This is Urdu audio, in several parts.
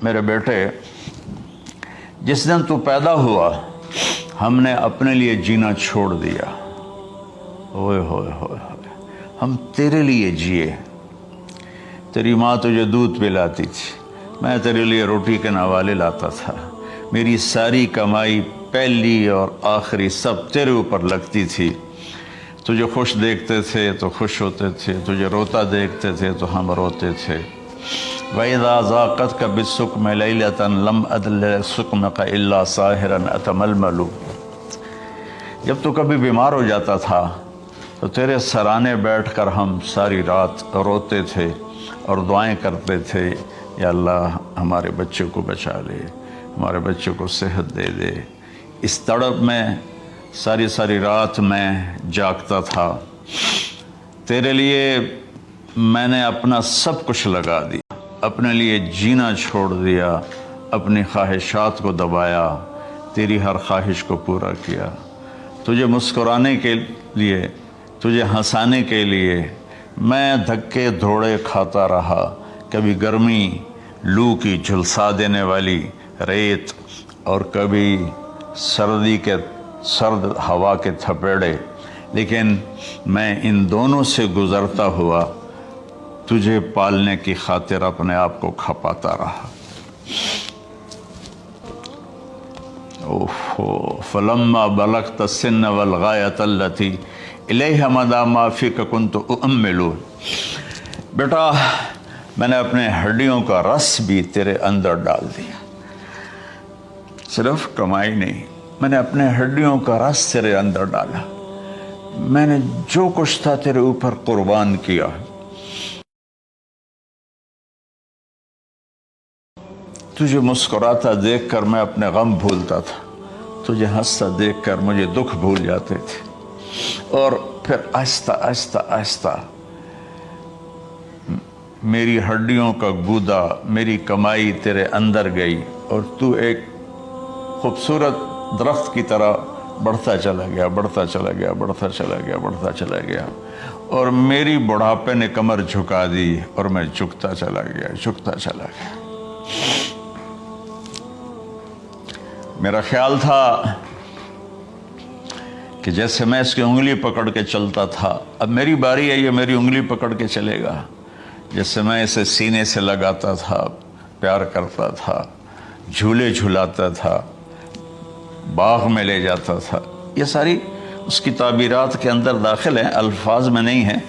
میرے بیٹے، جس دن تو پیدا ہوا ہم نے اپنے لیے جینا چھوڑ دیا۔ ہوئے ہوئے ہوئے ہوئے، ہم تیرے لیے جیے۔ تیری ماں تجھے دودھ پلاتی تھی، میں تیرے لیے روٹی کے نوالے لاتا تھا، میری ساری کمائی پہلی اور آخری سب تیرے اوپر لگتی تھی۔ تجھے خوش دیکھتے تھے تو خوش ہوتے تھے، تجھے روتا دیکھتے تھے تو ہم روتے تھے۔ وَإِذَا ذَاقَتْكَ بِالسُّقْمِ لَيْلَةً لَمْ أَدْلِ سُقْمَكَ إِلَّا سَاهِرًا أَتَمَلْمَلُ۔ جب تو کبھی بیمار ہو جاتا تھا تو تیرے سرانے بیٹھ کر ہم ساری رات روتے تھے اور دعائیں کرتے تھے، یا اللہ ہمارے بچے کو بچا لے، ہمارے بچے کو صحت دے دے۔ اس تڑپ میں ساری ساری رات میں جاگتا تھا۔ تیرے لیے میں نے اپنا سب کچھ لگا دیا، اپنے لیے جینا چھوڑ دیا، اپنی خواہشات کو دبایا، تیری ہر خواہش کو پورا کیا۔ تجھے مسکرانے کے لیے، تجھے ہنسانے کے لیے میں دھکے دھوڑے کھاتا رہا، کبھی گرمی لو کی جھلسا دینے والی ریت اور کبھی سردی کے سرد ہوا کے تھپیڑے، لیکن میں ان دونوں سے گزرتا ہوا تجھے پالنے کی خاطر اپنے آپ کو کھپاتا رہا۔ فلما بلغت السن والغایۃ التی الیہ مدی ما فیک کنت اؤمل۔ بیٹا، میں نے اپنے ہڈیوں کا رس بھی تیرے اندر ڈال دیا، صرف کمائی نہیں، میں نے اپنے ہڈیوں کا رس تیرے اندر ڈالا، میں نے جو کچھ تھا تیرے اوپر قربان کیا۔ تجھے مسکراتا دیکھ کر میں اپنے غم بھولتا تھا، تجھے ہنستا دیکھ کر مجھے دکھ بھول جاتے تھے، اور پھر آہستہ آہستہ آہستہ میری ہڈیوں کا گودا، میری کمائی تیرے اندر گئی، اور تو ایک خوبصورت درخت کی طرح بڑھتا چلا گیا، بڑھتا چلا گیا، بڑھتا چلا گیا، بڑھتا چلا گیا، اور میری بڑھاپے نے کمر جھکا دی اور میں جھکتا چلا گیا، جھکتا چلا گیا۔ میرا خیال تھا کہ جیسے میں اس کی انگلی پکڑ کے چلتا تھا، اب میری باری ہے، یہ میری انگلی پکڑ کے چلے گا۔ جیسے میں اسے سینے سے لگاتا تھا، پیار کرتا تھا، جھولے جھلاتا تھا، باغ میں لے جاتا تھا، یہ ساری اس کی تعبیرات کے اندر داخل ہیں، الفاظ میں نہیں ہیں۔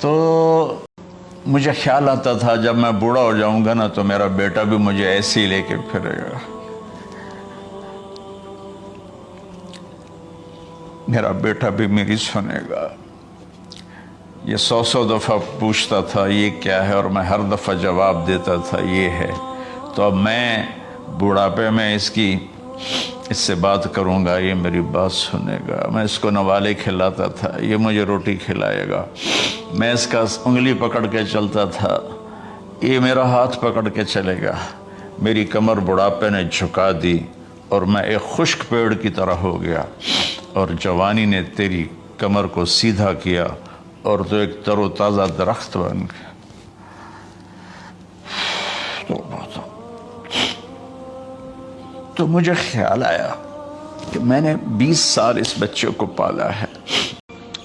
تو مجھے خیال آتا تھا جب میں بوڑھا ہو جاؤں گا نا تو میرا بیٹا بھی مجھے ایسے ہی لے کے پھرے گا، میرا بیٹا بھی میری سنے گا۔ یہ 100 دفعہ پوچھتا تھا یہ کیا ہے، اور میں ہر دفعہ جواب دیتا تھا یہ ہے۔ تو اب میں بوڑھاپے میں اس سے بات کروں گا، یہ میری بات سنے گا۔ میں اس کو نوالے کھلاتا تھا، یہ مجھے روٹی کھلائے گا۔ میں اس کا انگلی پکڑ کے چلتا تھا، یہ میرا ہاتھ پکڑ کے چلے گا۔ میری کمر بڑھاپے نے جھکا دی اور میں ایک خشک پیڑ کی طرح ہو گیا، اور جوانی نے تیری کمر کو سیدھا کیا اور تو ایک تر و تازہ درخت بن گیا۔ تو مجھے خیال آیا کہ میں نے 20 سال اس بچے کو پالا ہے،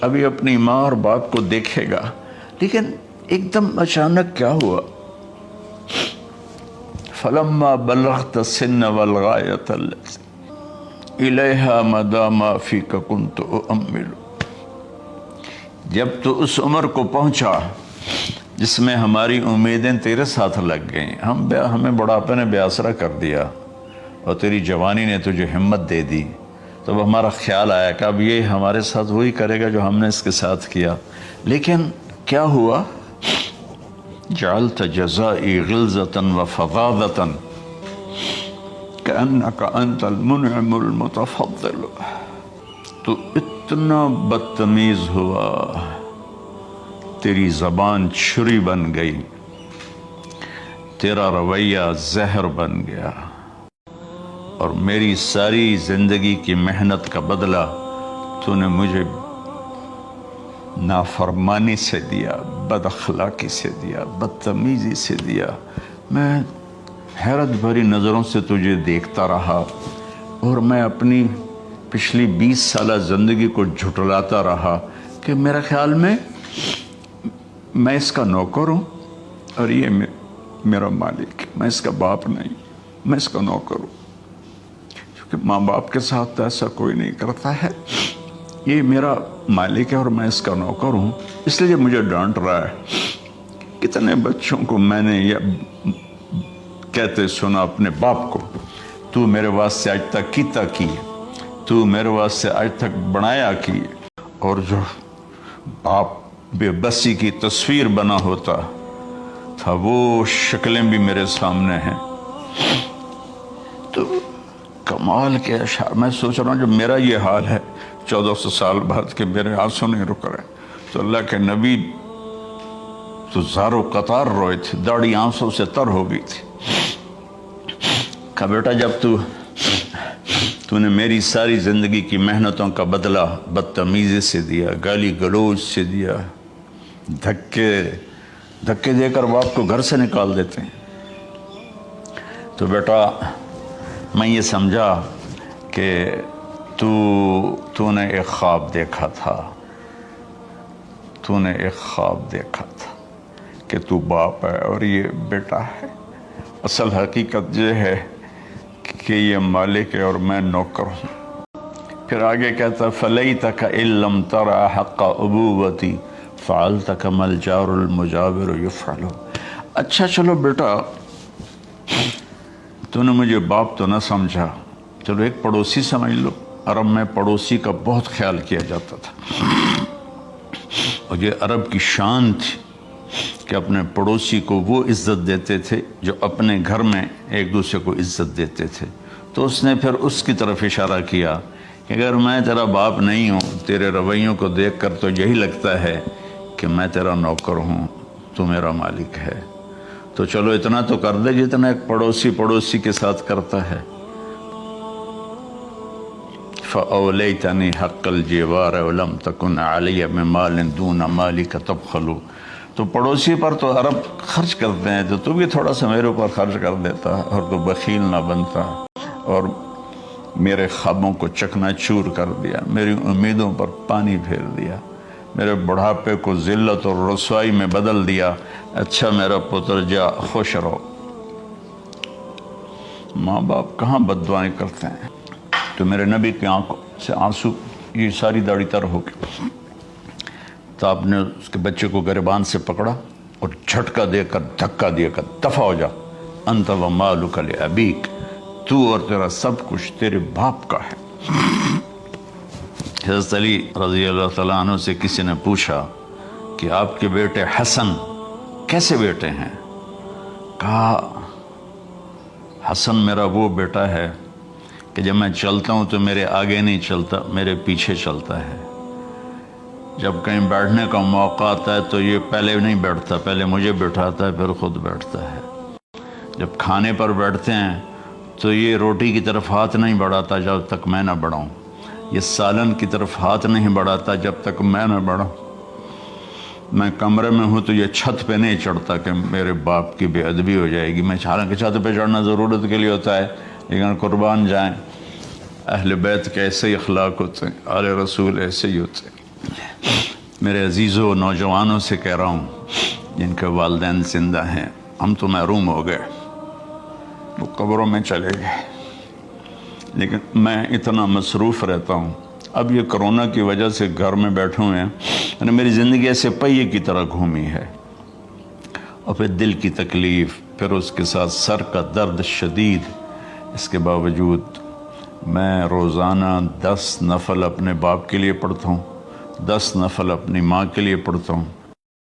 ابھی اپنی ماں اور باپ کو دیکھے گا، لیکن ایک دم اچانک کیا ہوا؟ فلما بلغت السن والغایۃ التی الیہا مدی ما فیک کنت اؤمل۔ جب تو اس عمر کو پہنچا جس میں ہماری امیدیں تیرے ساتھ لگ گئیں، ہمیں بڑھاپے نے بے آسرا کر دیا، اور تیری جوانی نے تجھے ہمت دے دی، تب ہمارا خیال آیا کہ اب یہ ہمارے ساتھ وہی کرے گا جو ہم نے اس کے ساتھ کیا۔ لیکن کیا ہوا؟ جعلت جزائی غلظۃ وفظاظۃ کأنک انت المنعم المتفضل۔ تو اتنا بدتمیز ہوا، تیری زبان چھری بن گئی، تیرا رویہ زہر بن گیا، اور میری ساری زندگی کی محنت کا بدلہ تو نے مجھے نافرمانی سے دیا، بد اخلاقی سے دیا، بدتمیزی سے دیا۔ میں حیرت بھری نظروں سے تجھے دیکھتا رہا اور میں اپنی پچھلی 20 سالہ زندگی کو جھٹلاتا رہا کہ میرا خیال میں اس کا نوکر ہوں اور یہ میرا مالک، میں اس کا باپ نہیں، میں اس کا نوکر ہوں، کیونکہ ماں باپ کے ساتھ تو ایسا کوئی نہیں کرتا ہے، یہ میرا مالک ہے اور میں اس کا نوکر ہوں، اس لیے مجھے ڈانٹ رہا ہے۔ کتنے بچوں کو میں نے یہ کہتے سنا اپنے باپ کو، تو میرے واسطے آج تک کیتا کی، تو میرے واسطے آج تک بنایا کی، اور جو باپ بے بسی کی تصویر بنا ہوتا تھا وہ شکلیں بھی میرے سامنے ہیں۔ تو کمال کے اشعار، میں سوچ رہا ہوں جو میرا یہ حال ہے 1400 سال بعد کہ میرے آنسو نہیں رک رہے، تو اللہ کے نبی تو زار و قطار روئے تھے، داڑھی آنسوں سے تر ہو گئی تھی۔ کہا بیٹا جب تو نے میری ساری زندگی کی محنتوں کا بدلہ بدتمیزی سے دیا، گالی گلوچ سے دیا، دھکے دے کر باپ کو گھر سے نکال دیتے ہیں، تو بیٹا میں یہ سمجھا کہ تو نے ایک خواب دیکھا تھا، تو نے ایک خواب دیکھا تھا کہ تو باپ ہے اور یہ بیٹا ہے۔ اصل حقیقت یہ ہے کہ یہ مالک ہے اور میں نوکر ہوں۔ پھر آگے کہتا فَلَيْتَكَ إِن لَمْ تَرَ حَقَّ أُبُوَّتِي فَعَلْتَ كَمَا الْجَارُ الْمُجَاوِرُ يَفْعَلُ۔ اچھا چلو بیٹا، تو نے مجھے باپ تو نہ سمجھا، چلو ایک پڑوسی سمجھ لو۔ عرب میں پڑوسی کا بہت خیال کیا جاتا تھا، اور یہ عرب کی شان تھی کہ اپنے پڑوسی کو وہ عزت دیتے تھے جو اپنے گھر میں ایک دوسرے کو عزت دیتے تھے۔ تو اس نے پھر اس کی طرف اشارہ کیا کہ اگر میں تیرا باپ نہیں ہوں، تیرے رویوں کو دیکھ کر تو یہی لگتا ہے کہ میں تیرا نوکر ہوں، تو میرا مالک ہے، تو چلو اتنا تو کر دے جتنا ایک پڑوسی کے ساتھ کرتا ہے۔ فَأَوْلَيْتَنِي حَقَّ الْجِوَارِ وَلَمْ تَكُنْ عَلَيَّ مِنْ دُونَ مَالِكَ تَبْخَلُ۔ تو پڑوسی پر تو عرب خرچ کرتے ہیں، تو بھی تھوڑا سا میرے اوپر خرچ کر دیتا اور تو بخیل نہ بنتا، اور میرے خوابوں کو چکنا چور کر دیا، میری امیدوں پر پانی پھیر دیا، میرے بڑھاپے کو ذلت اور رسوائی میں بدل دیا۔ اچھا میرا پتر جا خوش رہو۔ ماں باپ کہاں بد دعائیں کرتے ہیں؟ تو میرے نبی کی آنکھوں سے آنسو، یہ ساری داڑھی تر ہو گئی، تو آپ نے اس کے بچے کو گریبان سے پکڑا اور جھٹکا دے کر دھکا دے کر دفع ہو جا، انت و مالک لابیک، تو اور تیرا سب کچھ تیرے باپ کا ہے۔ حضرت علی رضی اللہ تعالیٰ عنہ سے کسی نے پوچھا کہ آپ کے بیٹے حسن کیسے بیٹے ہیں؟ کہا حسن میرا وہ بیٹا ہے کہ جب میں چلتا ہوں تو میرے آگے نہیں چلتا، میرے پیچھے چلتا ہے، جب کہیں بیٹھنے کا موقع آتا ہے تو یہ پہلے نہیں بیٹھتا، پہلے مجھے بٹھاتا ہے پھر خود بیٹھتا ہے، جب کھانے پر بیٹھتے ہیں تو یہ روٹی کی طرف ہاتھ نہیں بڑھاتا جب تک میں نہ بڑھاؤں، یہ سالن کی طرف ہاتھ نہیں بڑھاتا جب تک میں نہ بڑھاؤں، میں کمرے میں ہوں تو یہ چھت پہ نہیں چڑھتا کہ میرے باپ کی بے ادبی ہو جائے گی۔ میں حالانکہ چھت پہ چڑھنا ضرورت کے لیے ہوتا ہے، لیکن قربان جائیں اہل بیت کے ایسے ہی اخلاق ہوتے ہیں، آل رسول ایسے ہی ہوتے ہیں۔ میرے عزیزوں نوجوانوں سے کہہ رہا ہوں جن کے والدین زندہ ہیں، ہم تو محروم ہو گئے، وہ قبروں میں چلے گئے، لیکن میں اتنا مصروف رہتا ہوں۔ اب یہ کرونا کی وجہ سے گھر میں بیٹھے ہوئے ہیں، یعنی میری زندگی ایسے پہیے کی طرح گھومی ہے، اور پھر دل کی تکلیف، پھر اس کے ساتھ سر کا درد شدید، اس کے باوجود میں روزانہ 10 نفل اپنے باپ کے لیے پڑھتا ہوں، 10 نفل اپنی ماں کے لیے پڑھتا ہوں،